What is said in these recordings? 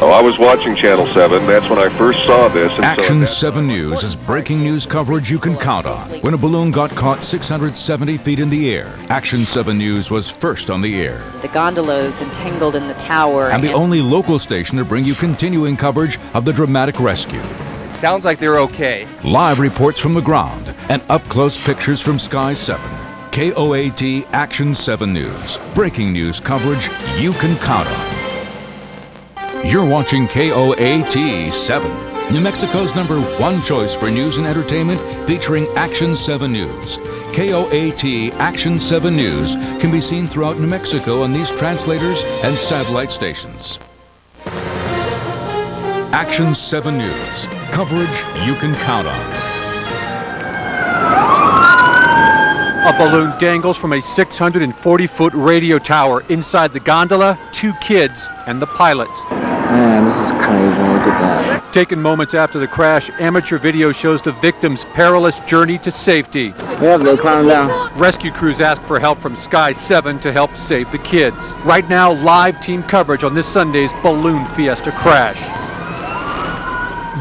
Oh, I was watching Channel 7. That's when I first saw this. And Action 7 News is breaking news coverage you can count on. When a balloon got caught 670 feet in the air, Action 7 News was first on the air. The gondolas entangled in the tower. And the only local station to bring you continuing coverage of the dramatic rescue. It sounds like they're okay. Live reports from the ground and up-close pictures from Sky 7. KOAT Action 7 News. Breaking news coverage you can count on. You're watching KOAT 7, New Mexico's #1 choice for news and entertainment, featuring Action 7 News. KOAT Action 7 News can be seen throughout New Mexico on these translators and satellite stations. Action 7 News, coverage you can count on. A balloon dangles from a 640-foot radio tower. Inside the gondola, 2 kids and the pilot. Man, this is crazy. Look at that. Taken moments after the crash, amateur video shows the victim's perilous journey to safety. Yeah, they climbed down. Rescue crews ask for help from Sky 7 to help save the kids. Right now, live team coverage on this Sunday's Balloon Fiesta crash.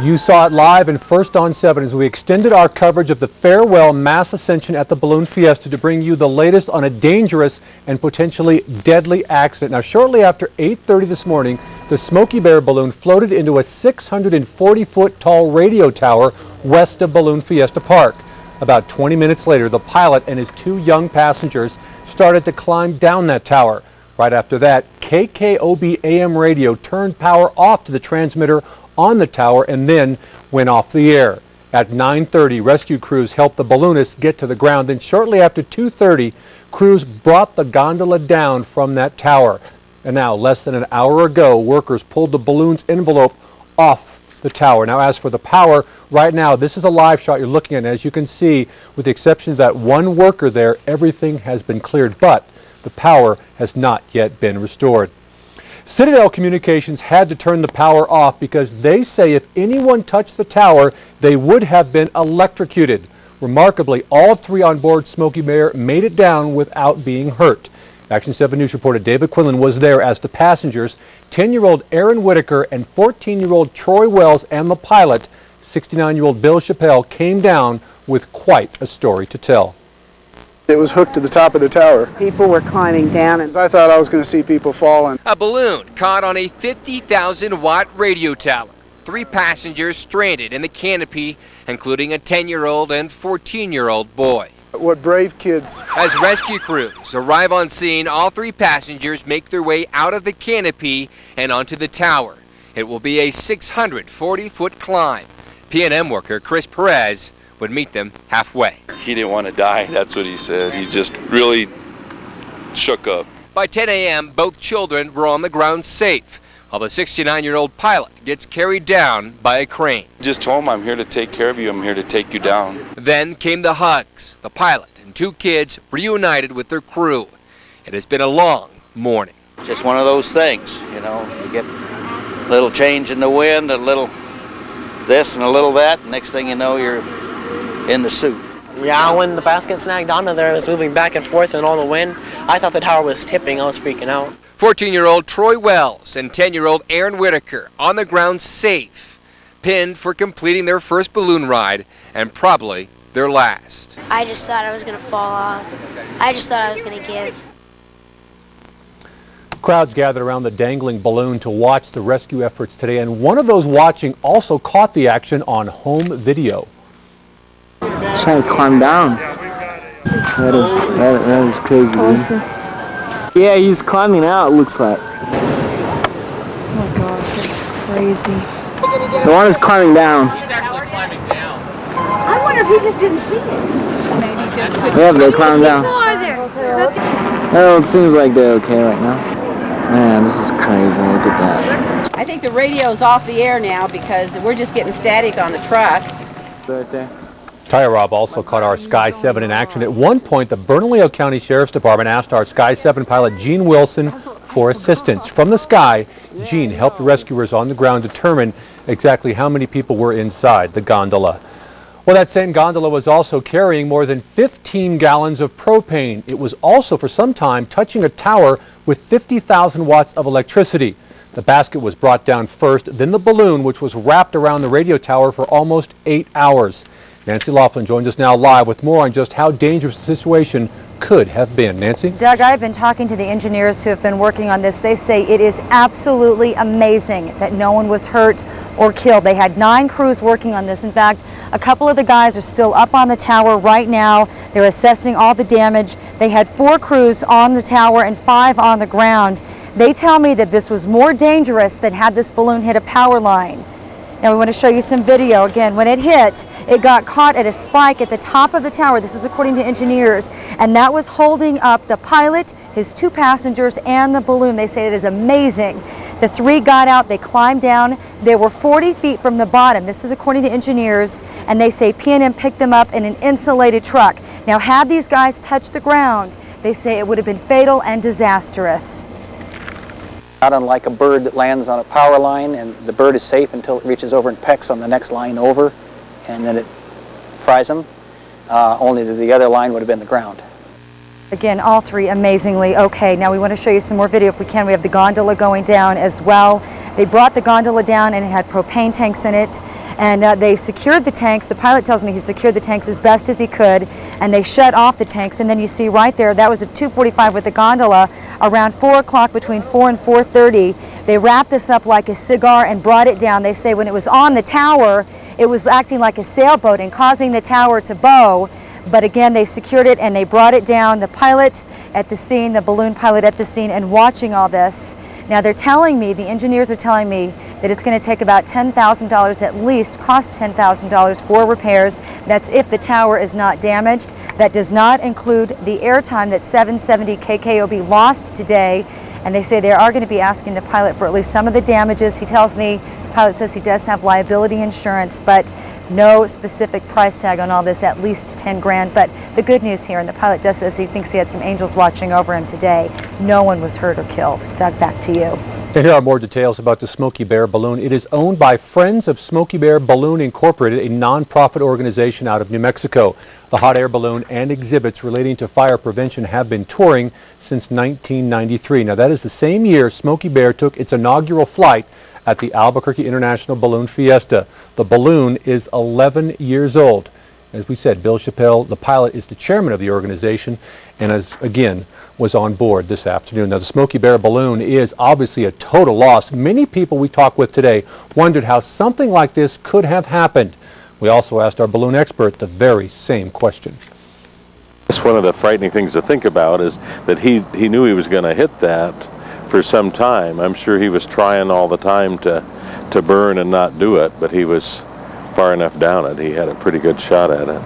You saw it live and first on 7 as we extended our coverage of the farewell mass ascension at the Balloon Fiesta to bring you the latest on a dangerous and potentially deadly accident. Now, shortly after 8:30 this morning, the Smokey Bear balloon floated into a 640-foot tall radio tower west of Balloon Fiesta Park. About 20 minutes later, the pilot and his 2 young passengers started to climb down that tower. Right after that, KKOB AM radio turned power off to the transmitter on the tower and then went off the air. At 9:30, rescue crews helped the balloonists get to the ground. Then shortly after 2:30, crews brought the gondola down from that tower. And now, less than an hour ago, workers pulled the balloon's envelope off the tower. Now, as for the power, right now, this is a live shot you're looking at. And as you can see, with the exception of that 1 worker there, everything has been cleared, but the power has not yet been restored. Citadel Communications had to turn the power off because they say if anyone touched the tower, they would have been electrocuted. Remarkably, all 3 on board Smokey Bear made it down without being hurt. Action 7 News reporter David Quinlan was there as the passengers, 10-year-old Aaron Whitaker and 14-year-old Troy Wells, and the pilot, 69-year-old Bill Chappelle, came down with quite a story to tell. It was hooked to the top of the tower. People were climbing down, and I thought I was going to see people falling. A balloon caught on a 50,000-watt radio tower. 3 passengers stranded in the canopy, including a 10-year-old and 14-year-old boy. What brave kids. As rescue crews arrive on scene, all 3 passengers make their way out of the canopy and onto the tower. It will be a 640-foot climb. P&M worker Chris Perez would meet them halfway. He didn't want to die, that's what he said. He just really shook up. By 10 a.m., both children were on the ground safe, while the 69-year-old pilot gets carried down by a crane. Just told him, I'm here to take care of you, I'm here to take you down. Then came the hugs. The pilot and 2 kids reunited with their crew. It has been a long morning. Just one of those things, you know, you get a little change in the wind, a little this and a little that, next thing you know, you're in the suit. Yeah, when the basket snagged onto there, it was moving back and forth in all the wind. I thought the tower was tipping. I was freaking out. 14-year-old Troy Wells and 10-year-old Aaron Whitaker on the ground safe, pinned for completing their first balloon ride and probably their last. I just thought I was going to fall off. I just thought I was going to give. Crowds gathered around the dangling balloon to watch the rescue efforts today, and one of those watching also caught the action on home video. He's trying to climb down. That is crazy, dude. Yeah, he's climbing out, it looks like. oh my gosh, that's crazy. The one is climbing down. He's actually climbing down. I wonder if he just didn't see it. Maybe just couldn't. Yeah, they climbed down. Okay. Oh, it seems like they're okay right now. Man, this is crazy. Look at that. I think the radio's off the air now because we're just getting static on the truck. Right there. Tire Rob also caught our Sky 7 in action. At one point, the Bernalillo County Sheriff's Department asked our Sky 7 pilot, Gene Wilson, for assistance. From the sky, Gene helped the rescuers on the ground determine exactly how many people were inside the gondola. Well, that same gondola was also carrying more than 15 gallons of propane. It was also, for some time, touching a tower with 50,000 watts of electricity. The basket was brought down first, then the balloon, which was wrapped around the radio tower for almost 8 hours. Nancy Laflin joins us now live with more on just how dangerous the situation could have been. Nancy? Doug, I've been talking to the engineers who have been working on this. They say it is absolutely amazing that no one was hurt or killed. They had 9 crews working on this. In fact, a couple of the guys are still up on the tower right now. They're assessing all the damage. They had 4 crews on the tower and 5 on the ground. They tell me that this was more dangerous than had this balloon hit a power line. Now we want to show you some video. Again, when it hit, it got caught at a spike at the top of the tower. This is according to engineers. And that was holding up the pilot, his 2 passengers, and the balloon. They say it is amazing. The 3 got out, they climbed down. They were 40 feet from the bottom. This is according to engineers. And they say PNM picked them up in an insulated truck. Now, had these guys touched the ground, they say it would have been fatal and disastrous. Not unlike a bird that lands on a power line, and the bird is safe until it reaches over and pecks on the next line over, and then it fries them. Only the other line would have been the ground. Again, all 3 amazingly okay. Now we want to show you some more video if we can. We have the gondola going down as well. They brought the gondola down and it had propane tanks in it. And they secured the tanks. The pilot tells me he secured the tanks as best as he could, and they shut off the tanks. And then you see right there, that was at 2:45 with the gondola. Around 4 o'clock, between 4 and 4:30, they wrapped this up like a cigar and brought it down. They say when it was on the tower, it was acting like a sailboat and causing the tower to bow. But again, they secured it and they brought it down. The pilot at the scene, the balloon pilot at the scene, and watching all this. Now they're telling me, the engineers are telling me, that it's going to take about $10,000 at least, cost $10,000 for repairs. That's if the tower is not damaged. That does not include the airtime that 770 KKOB lost today. And they say they are going to be asking the pilot for at least some of the damages. He tells me, the pilot says he does have liability insurance, but no specific price tag on all this, at least 10 grand. But the good news here, and the pilot does says he thinks he had some angels watching over him today. No one was hurt or killed. Doug, back to you. And here are more details about the Smokey Bear balloon. It is owned by Friends of Smokey Bear Balloon Incorporated, a nonprofit organization out of New Mexico. The hot air balloon and exhibits relating to fire prevention have been touring since 1993. Now that is the same year Smokey Bear took its inaugural flight at the Albuquerque International Balloon Fiesta. The balloon is 11 years old. As we said, Bill Chappelle, the pilot, is the chairman of the organization, and was on board this afternoon. Now, the Smokey Bear balloon is obviously a total loss. Many people we talked with today wondered how something like this could have happened. We also asked our balloon expert the very same question. That's one of the frightening things to think about, is that he knew he was going to hit that for some time. I'm sure he was trying all the time to burn and not do it, but he was far enough down it. He had a pretty good shot at it.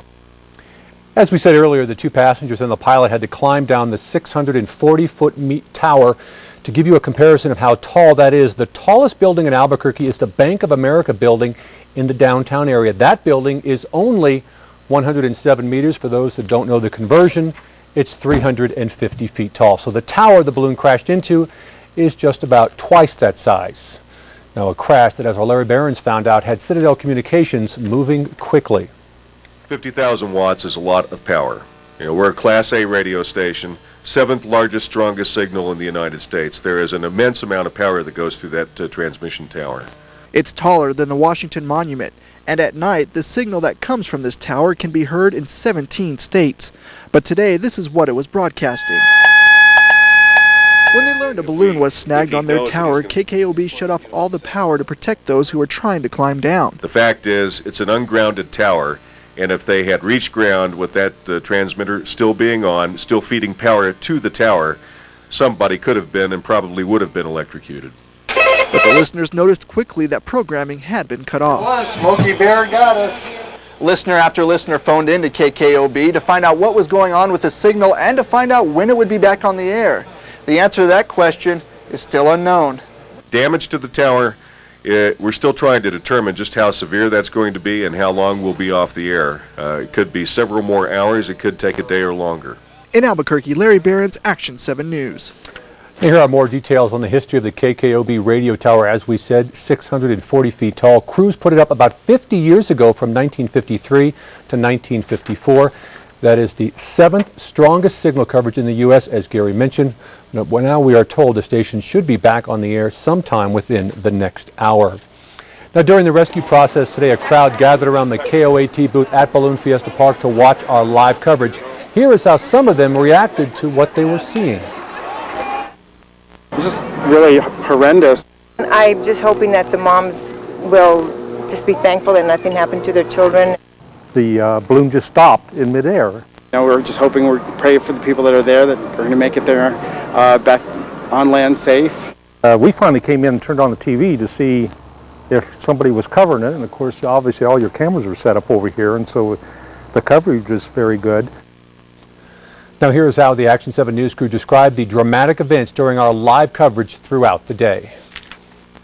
As we said earlier, the 2 passengers and the pilot had to climb down the 640-foot tower. To give you a comparison of how tall that is, the tallest building in Albuquerque is the Bank of America building in the downtown area. That building is only 107 meters. For those that don't know the conversion, it's 350 feet tall. So the tower the balloon crashed into is just about twice that size. Now, a crash that, as our Larry Behrens found out, had Citadel Communications moving quickly. 50,000 watts is a lot of power. You know, we're a Class A radio station, 7th largest, strongest signal in the United States. There is an immense amount of power that goes through that transmission tower. It's taller than the Washington Monument, and at night, the signal that comes from this tower can be heard in 17 states. But today, this is what it was broadcasting. When they learned a balloon was snagged on their tower, KKOB shut off all the power to protect those who were trying to climb down. The fact is, it's an ungrounded tower, and if they had reached ground with that transmitter still being on, still feeding power to the tower, somebody could have been and probably would have been electrocuted. But the listeners noticed quickly that programming had been cut off. Smokey Bear got us. Listener after listener phoned in to KKOB to find out what was going on with the signal and to find out when it would be back on the air. The answer to that question is still unknown. Damage to the tower, we're still trying to determine just how severe that's going to be and how long we'll be off the air. It could be several more hours, it could take a day or longer. In Albuquerque, Larry Behrens, Action 7 News. Here are more details on the history of the KKOB radio tower. As we said, 640 feet tall. Crews put it up about 50 years ago from 1953 to 1954. That is the 7th strongest signal coverage in the U.S., as Gary mentioned. Now we are told the station should be back on the air sometime within the next hour. Now, during the rescue process today, a crowd gathered around the KOAT booth at Ballon Fiesta Park to watch our live coverage. Here is how some of them reacted to what they were seeing. It's just really horrendous. I'm just hoping that the moms will just be thankful that nothing happened to their children. The balloon just stopped in midair. We're just hoping, we're praying for the people that are there, that are going to make it there back on land safe. We finally came in and turned on the TV to see if somebody was covering it, and of course obviously all your cameras are set up over here, and so the coverage is very good. Now here is how the Action 7 news crew described the dramatic events during our live coverage throughout the day.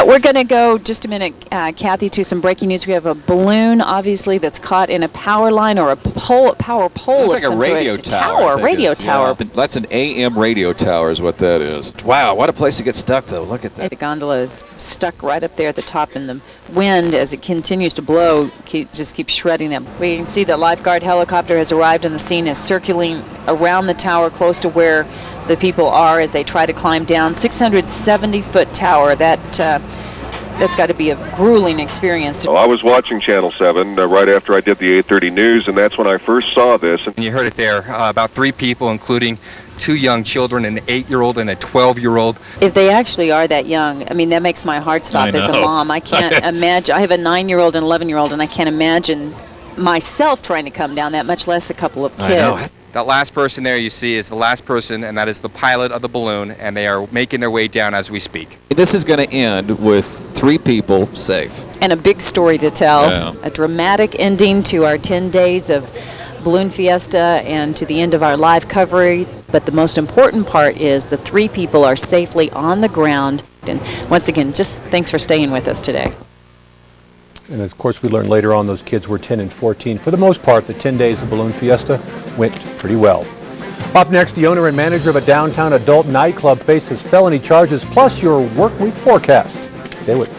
We're going to go just a minute, Kathy, to some breaking news. We have a balloon, obviously, that's caught in a power line or a power pole. It's like a radio tower. Radio tower. Yeah, that's an AM radio tower is what that is. Wow, what a place to get stuck, though. Look at that. The gondola stuck right up there at the top, and the wind, as it continues to blow, just keeps shredding them. We can see the lifeguard helicopter has arrived on the scene, is circling around the tower close to where the people are as they try to climb down. 670-foot tower. That's got to be a grueling experience. I was watching Channel 7 right after I did the 8:30 news, and that's when I first saw this. And you heard it there, about 3 people, including 2 young children, an 8-year-old and a 12-year-old. If they actually are that young, I mean, that makes my heart stop as a mom. I can't imagine. I have a 9-year-old and 11-year-old, and I can't imagine myself trying to come down that, much less a couple of kids. That last person there you see is the last person, and that is the pilot of the balloon, and they are making their way down as we speak. This is going to end with 3 people safe. And a big story to tell. Yeah. A dramatic ending to our 10 days of Ballon Fiesta and to the end of our live coverage. But the most important part is the 3 people are safely on the ground. And once again, just thanks for staying with us today. And of course, we learned later on those kids were 10 and 14. For the most part, the 10 days of Ballon Fiesta went pretty well. Up next, the owner and manager of a downtown adult nightclub faces felony charges, plus your work week forecast. Stay with us.